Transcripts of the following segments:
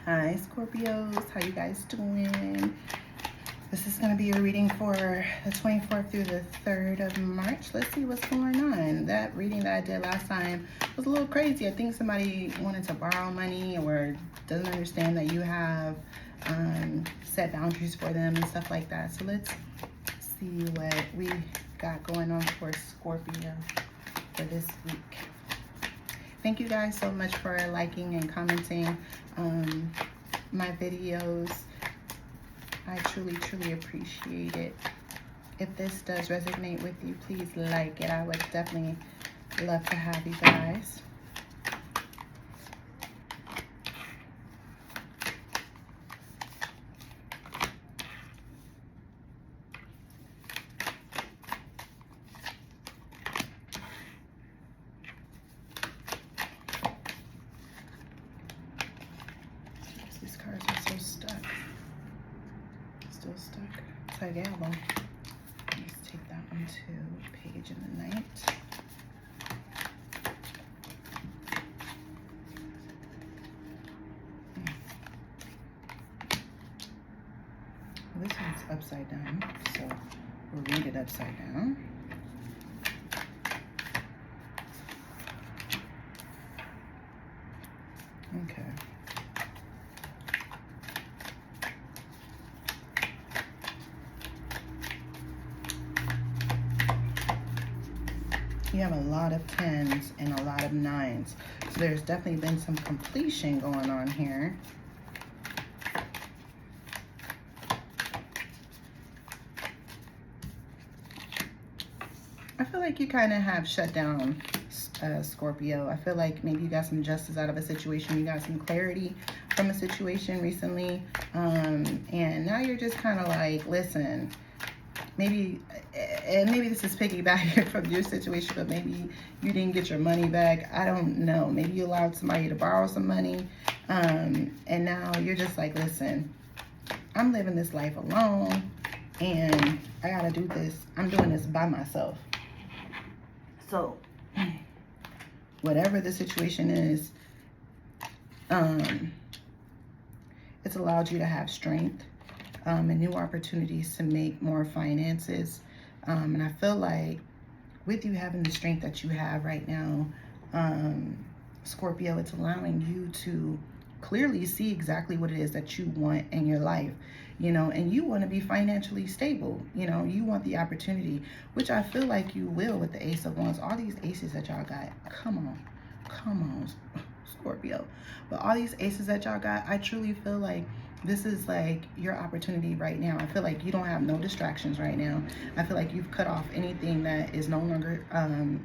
Hi Scorpios, how you guys doing? This is going to be a reading for the 24th through the 3rd of March. Let's see what's going on. That reading that I did last time was a little crazy. I think somebody wanted to borrow money or doesn't understand that you have set boundaries for them and stuff like that. So let's see what we got going on for Scorpio for this week. Thank you guys so much for liking and commenting my videos. I truly appreciate it. If this does resonate with you, please like it. I would definitely love to have you guys. These cards are so stuck. Still stuck. It's like album. Let's take that one to Page in the Night. This one's upside down, so we'll read it upside down. Okay. You have a lot of 10s and a lot of 9s. So there's definitely been some completion going on here. I feel like you kind of have shut down Scorpio. I feel like maybe you got some justice out of a situation. You got some clarity from a situation recently. And now you're just kind of like, listen, maybe this is piggybacking from your situation, but maybe you didn't get your money back. I don't know. Maybe you allowed somebody to borrow some money. And now you're just like, listen, I'm living this life alone and I got to do this. I'm doing this by myself. So whatever the situation is, it's allowed you to have strength and new opportunities to make more finances. And I feel like with you having the strength that you have right now, Scorpio, it's allowing you to clearly see exactly what it is that you want in your life, you know, and you want to be financially stable, you know, you want the opportunity, which I feel like you will with the Ace of Wands. All these aces that y'all got, come on, Scorpio. But all these aces that y'all got, I truly feel like this is like your opportunity right now. I feel like you don't have no distractions right now. I feel like you've cut off anything that is no longer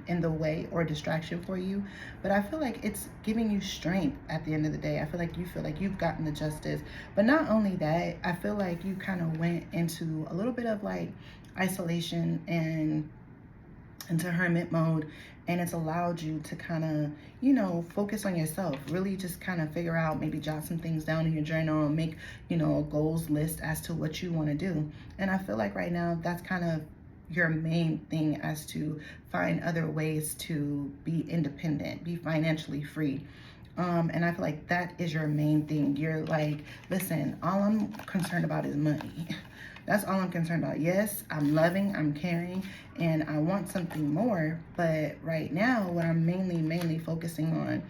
in the way or distraction for you. But I feel like it's giving you strength at the end of the day. I feel like you've gotten the justice. But not only that, I feel like you kind of went into a little bit of like isolation and into hermit mode, and it's allowed you to kind of, you know, focus on yourself, really just kind of figure out, maybe jot some things down in your journal and make, you know, a goals list as to what you want to do. And I feel like right now that's kind of your main thing, as to find other ways to be independent, be financially free. And I feel like that is your main thing. You're like, listen, all I'm concerned about is money. That's all I'm concerned about. Yes, I'm loving, I'm caring, and I want something more. But right now, what I'm mainly focusing on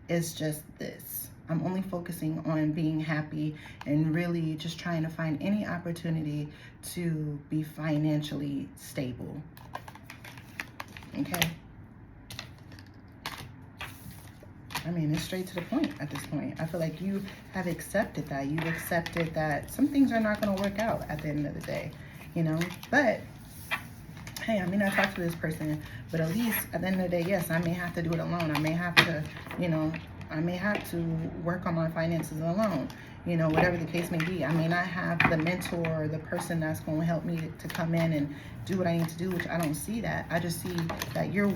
is just this. I'm only focusing on being happy and really just trying to find any opportunity to be financially stable. Okay? I mean, it's straight to the point at this point. I feel like you have accepted that. You've accepted that some things are not going to work out at the end of the day, you know? But, hey, I may not talk to this person, but at least at the end of the day, yes, I may have to do it alone. I may have to, you know, I may have to work on my finances alone, you know, whatever the case may be. I may not have the mentor or the person that's going to help me to come in and do what I need to do, which I don't see that. I just see that you're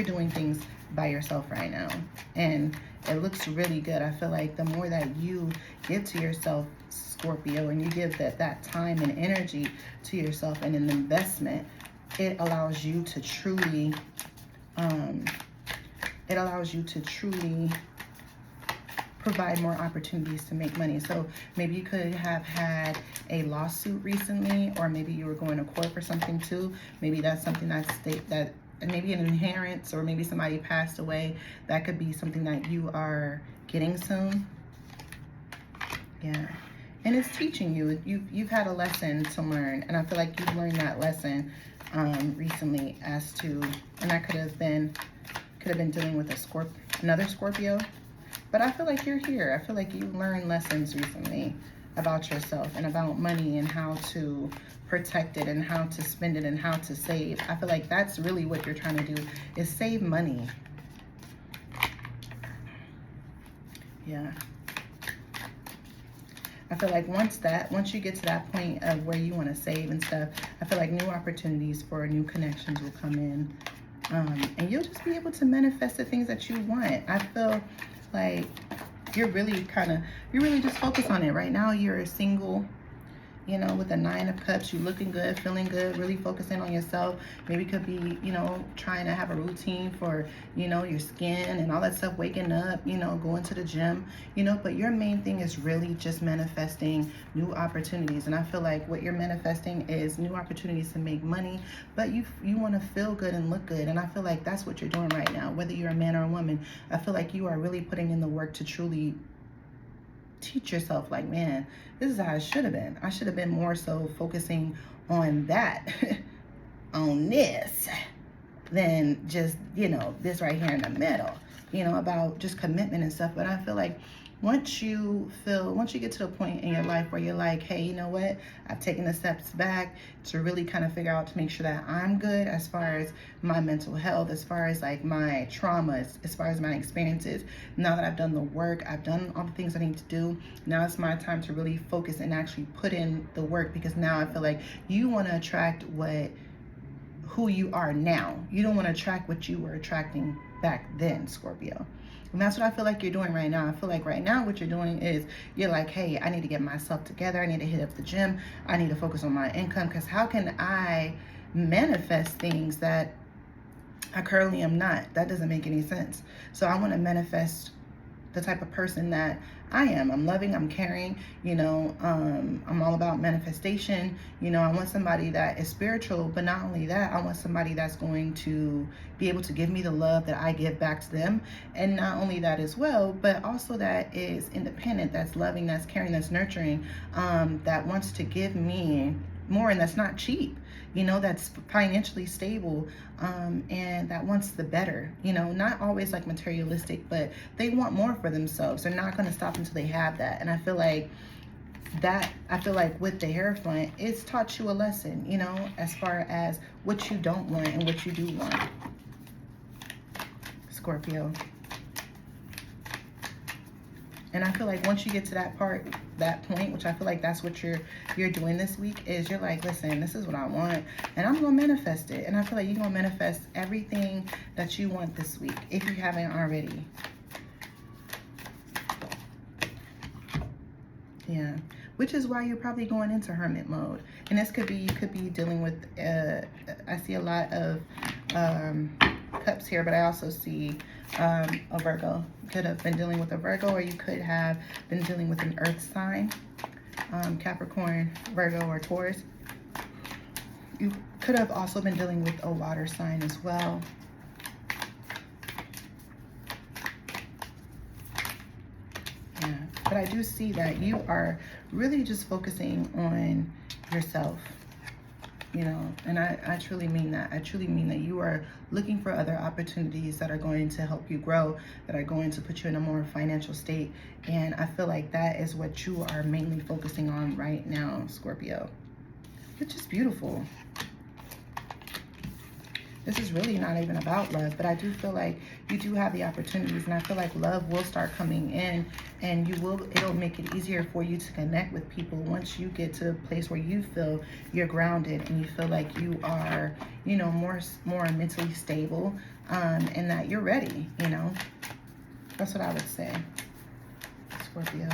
doing things by yourself right now, and it looks really good. I feel like the more that you give to yourself, Scorpio, and you give that time and energy to yourself and an investment, it allows you to truly provide more opportunities to make money. So maybe you could have had a lawsuit recently, or maybe you were going to court for something too. Maybe that's something that maybe an inheritance, or maybe somebody passed away. That could be something that you are getting soon. Yeah. And it's teaching you. You've had a lesson to learn, and I feel like you've learned that lesson recently as to, and that could have been dealing with another Scorpio. But I feel like you're here. I feel like you learned lessons recently about yourself and about money and how to protect it and how to spend it and how to save. I feel like that's really what you're trying to do, is save money. Yeah. I feel like once you get to that point of where you want to save and stuff, I feel like new opportunities for new connections will come in. And you'll just be able to manifest the things that you want. I feel like you're really just focused on it. Right now, you're single, you know, with the 9 of Cups. You're looking good, feeling good, really focusing on yourself. Maybe could be, you know, trying to have a routine for, you know, your skin and all that stuff, waking up, you know, going to the gym, you know, but your main thing is really just manifesting new opportunities. And I feel like what you're manifesting is new opportunities to make money, but you want to feel good and look good. And I feel like that's what you're doing right now, whether you're a man or a woman. I feel like you are really putting in the work to truly teach yourself, like, man, this is how I should have been. I should have been more so focusing on that, on this, than just, you know, this right here in the middle, you know, about just commitment and stuff. But I feel like once you get to the point in your life where you're like, hey, you know what, I've taken the steps back to really kind of figure out to make sure that I'm good as far as my mental health, as far as like my traumas, as far as my experiences. Now that I've done the work, I've done all the things I need to do, now it's my time to really focus and actually put in the work, because now I feel like you want to attract who you are now. You don't want to attract what you were attracting back then, Scorpio. And that's what I feel like you're doing right now. I feel like right now what you're doing is you're like, hey, I need to get myself together. I need to hit up the gym. I need to focus on my income, because how can I manifest things that I currently am not? That doesn't make any sense. So I want to manifest the type of person that I am. I'm loving, I'm caring, you know, I'm all about manifestation. You know, I want somebody that is spiritual, but not only that, I want somebody that's going to be able to give me the love that I give back to them. And not only that as well, but also that is independent, that's loving, that's caring, that's nurturing, that wants to give me more, and that's not cheap, you know, that's financially stable, and that wants the better, you know, not always like materialistic, but they want more for themselves. They're not going to stop until they have that. And I feel like with the Hierophant, it's taught you a lesson, you know, as far as what you don't want and what you do want, Scorpio. And I feel like once you get to that point, which I feel like that's what you're doing this week, is you're like, listen, this is what I want, and I'm gonna manifest it. And I feel like you're gonna manifest everything that you want this week, if you haven't already. Yeah, which is why you're probably going into hermit mode. And this could be, you could be dealing with, I see a lot of cups here, but I also see a Virgo. You could have been dealing with a Virgo, or you could have been dealing with an earth sign, Capricorn, Virgo, or Taurus. You could have also been dealing with a water sign as well. Yeah, but I do see that you are really just focusing on yourself, you know, and I truly mean that. I truly mean that you are looking for other opportunities that are going to help you grow, that are going to put you in a more financial state. And I feel like that is what you are mainly focusing on right now, Scorpio, which is beautiful. This is really not even about love, but I do feel like you do have the opportunities, and I feel like love will start coming in, and it'll make it easier for you to connect with people once you get to a place where you feel you're grounded and you feel like you are, you know, more mentally stable, and that you're ready, you know. That's what I would say, Scorpio.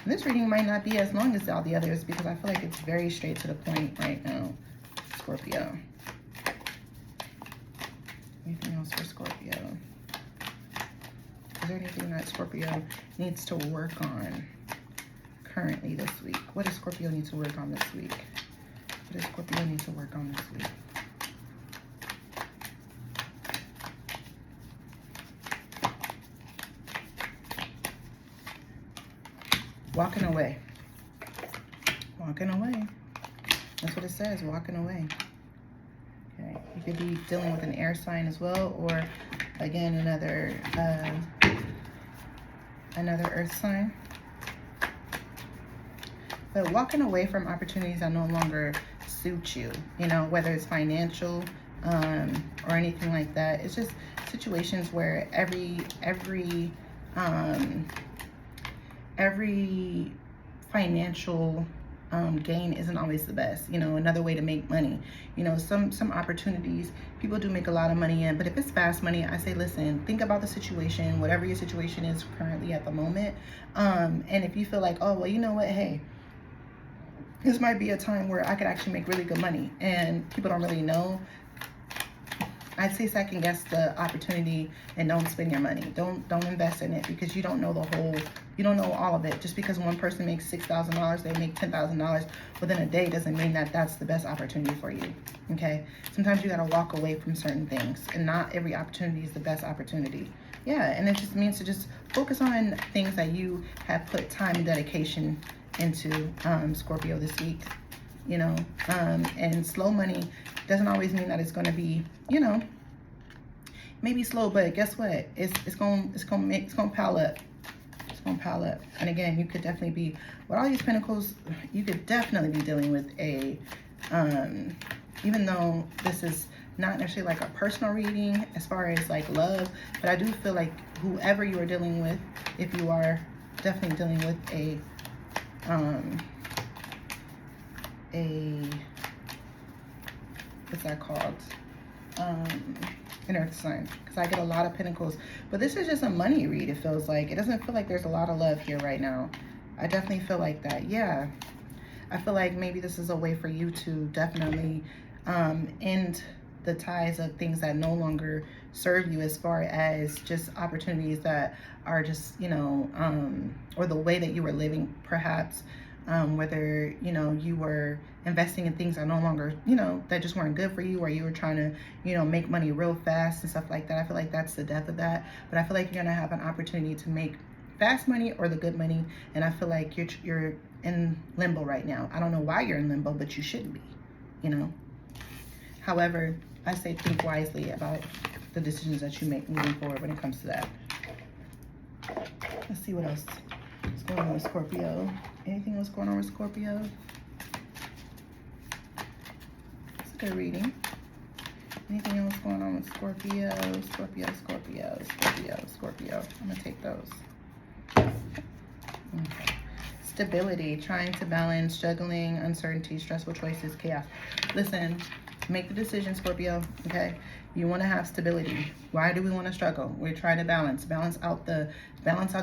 And this reading might not be as long as all the others, because I feel like it's very straight to the point right now, Scorpio. Anything else for Scorpio? Is there anything that Scorpio needs to work on currently this week? What does Scorpio need to work on this week? What does Scorpio need to work on this week? Walking away. Walking away. That's what it says, walking away. Okay, you could be dealing with an air sign as well, or again, another earth sign. But walking away from opportunities that no longer suit you, you know, whether it's financial or anything like that. It's just situations where every financial gain isn't always the best. You know, another way to make money. You know, some opportunities people do make a lot of money in, but if it's fast money, I say, listen, think about the situation, whatever your situation is currently at the moment. And if you feel like, oh, well, you know what, hey, this might be a time where I could actually make really good money and people don't really know, I'd say second guess the opportunity and don't spend your money. Don't invest in it, because you don't know you don't know all of it. Just because one person makes $6,000, they make $10,000 within a day doesn't mean that that's the best opportunity for you. Okay? Sometimes you got to walk away from certain things, and not every opportunity is the best opportunity. Yeah, and it just means to just focus on things that you have put time and dedication into, Scorpio, this week. You know, and slow money doesn't always mean that it's going to be, you know, maybe slow, but guess what? It's going to pile up. It's going to pile up. And again, you could definitely be, with all these pentacles, you could definitely be dealing with a, even though this is not necessarily like a personal reading as far as like love, but I do feel like whoever you are dealing with, if you are definitely dealing with a what's that called, an earth sign, because I get a lot of pentacles, but this is just a money read. It feels like, it doesn't feel like there's a lot of love here right now. I definitely feel like that. Yeah, I feel like maybe this is a way for you to definitely end the ties of things that no longer serve you, as far as just opportunities that are just, you know, or the way that you were living, perhaps. Whether, you know, you were investing in things that no longer, you know, that just weren't good for you, or you were trying to, you know, make money real fast and stuff like that. I feel like that's the death of that. But I feel like you're going to have an opportunity to make fast money or the good money. And I feel like you're in limbo right now. I don't know why you're in limbo, but you shouldn't be, you know. However, I say think wisely about the decisions that you make moving forward when it comes to that. Let's see what else is going on with Scorpio. Anything else going on with Scorpio? It's a good reading. Anything else going on with Scorpio? Scorpio. I'm going to take those. Okay. Stability, trying to balance, juggling, uncertainty, stressful choices, chaos. Listen, make the decision, Scorpio, okay? You want to have stability. Why do we want to struggle? We're trying to balance out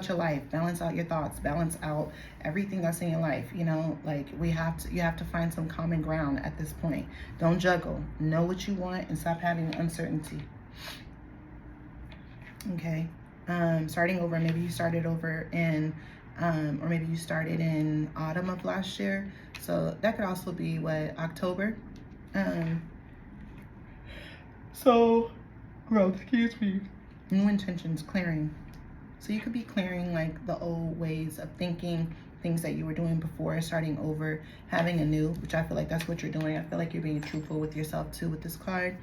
your life, balance out your thoughts, balance out everything that's in your life. You know, like you have to find some common ground at this point. Don't juggle. Know what you want and stop having uncertainty. Okay. Starting over. Maybe you started over in, or maybe you started in autumn of last year. So that could also be what, October. So, growth, excuse me. New intentions, clearing. So you could be clearing like the old ways of thinking, things that you were doing before, starting over, having a new, which I feel like that's what you're doing. I feel like you're being truthful with yourself too with this card.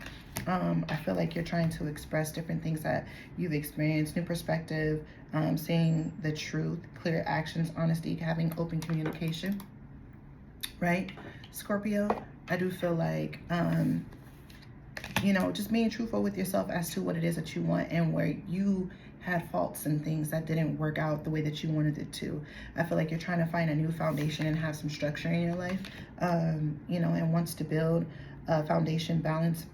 I feel like you're trying to express different things that you've experienced, new perspective, saying the truth, clear actions, honesty, having open communication, right? Scorpio, I do feel like, you know, just being truthful with yourself as to what it is that you want and where you had faults and things that didn't work out the way that you wanted it to. I feel like you're trying to find a new foundation and have some structure in your life, you know, and wants to build a foundation, balance,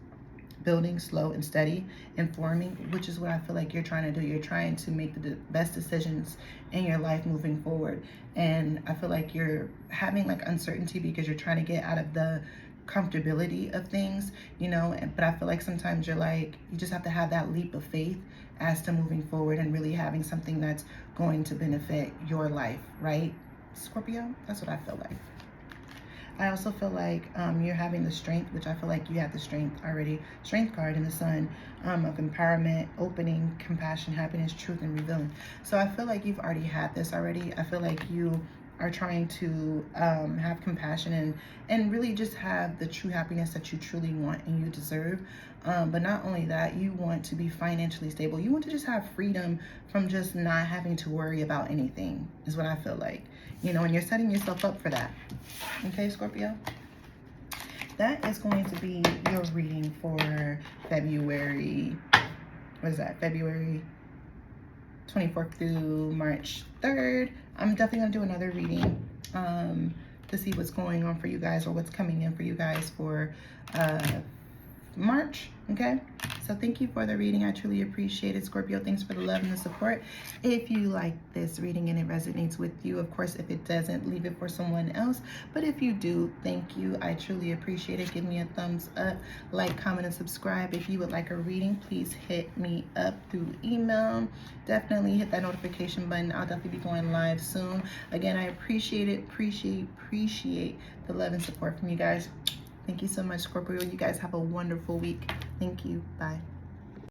building slow and steady, informing, which is what I feel like you're trying to do. You're trying to make the best decisions in your life moving forward. And I feel like you're having like uncertainty because you're trying to get out of the comfortability of things, you know, but I feel like sometimes you're like, you just have to have that leap of faith as to moving forward and really having something that's going to benefit your life, right, Scorpio? That's what I feel like. I also feel like you're having the strength, which I feel like you have the strength already. Strength card in the sun of empowerment, opening, compassion, happiness, truth, and revealing. So I feel like you've already had this already. I feel like you are trying to have compassion and really just have the true happiness that you truly want and you deserve. But not only that, you want to be financially stable. You want to just have freedom from just not having to worry about anything, is what I feel like. You know, and you're setting yourself up for that. Okay, Scorpio? That is going to be your reading for February, what is that? February 24th through March 3rd. I'm definitely going to do another reading to see what's going on for you guys or what's coming in for you guys for March. Okay, so thank you for the reading. I truly appreciate it, Scorpio. Thanks for the love and the support. If you like this reading and it resonates with you, of course, if it doesn't, leave it for someone else. But if you do, thank you. I truly appreciate it. Give me a thumbs up, like, comment, and subscribe. If you would like a reading, please hit me up through email. Definitely hit that notification button. I'll definitely be going live soon. Again, I appreciate it. Appreciate the love and support from you guys. Thank you so much, Scorpio. You guys have a wonderful week. Thank you. Bye.